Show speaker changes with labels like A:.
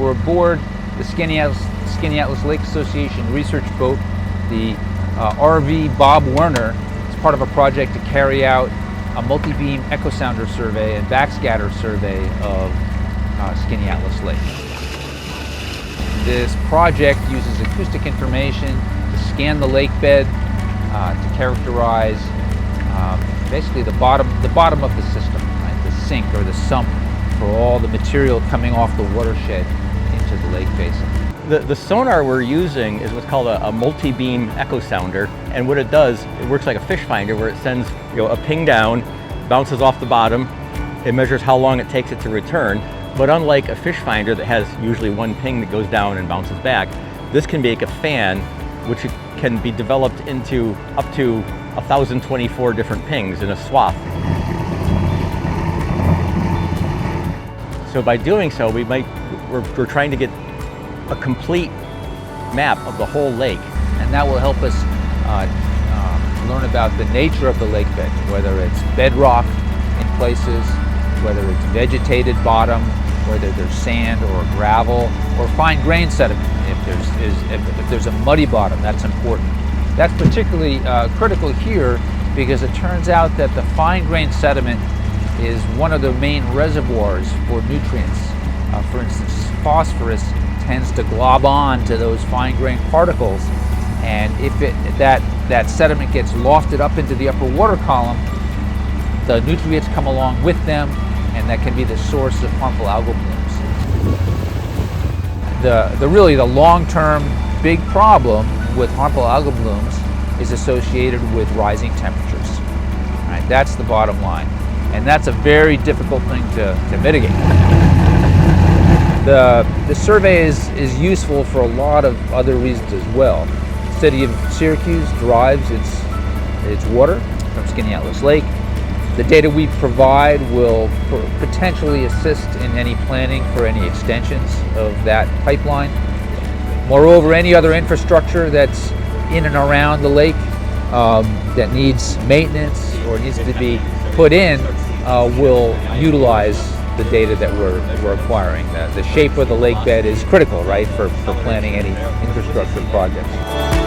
A: we're aboard the Skaneateles Lake Association research boat, the RV Bob Werner. It's part of a project to carry out a multi-beam echo sounder survey and backscatter survey of Skaneateles Lake. This project uses acoustic information to scan the lakebed to characterize basically the bottom of the system, right? The sink or the sump for all the material coming off the watershed into the lake basin.
B: The sonar we're using is what's called a multi-beam echo sounder, and what it does, it works like a fish finder where it sends a ping down, bounces off the bottom, it measures how long it takes it to return. But unlike a fish finder that has usually one ping that goes down and bounces back, this can make a fan which can be developed into up to 1,024 different pings in a swath. So by doing so, we're trying to get a complete map of the whole lake.
A: And that will help us learn about the nature of the lake bed, whether it's bedrock in places, whether it's vegetated bottom, whether there's sand or gravel or fine grained sediment. If there's a muddy bottom, that's important. That's particularly critical here because it turns out that the fine grained sediment is one of the main reservoirs for nutrients. For instance, phosphorus tends to glob on to those fine grained particles, and if that sediment gets lofted up into the upper water column, the nutrients come along with them, and that can be the source of harmful algal blooms. Really the long-term big problem with harmful algal blooms is associated with rising temperatures. Right? That's the bottom line, and that's a very difficult thing to mitigate. The survey is useful for a lot of other reasons as well. The city of Syracuse derives its water from Skaneateles Lake. The data we provide will potentially assist in any planning for any extensions of that pipeline. Moreover, any other infrastructure that's in and around the lake that needs maintenance or needs to be put in will utilize the data that we're acquiring. The shape of the lake bed is critical, right, for planning any infrastructure projects.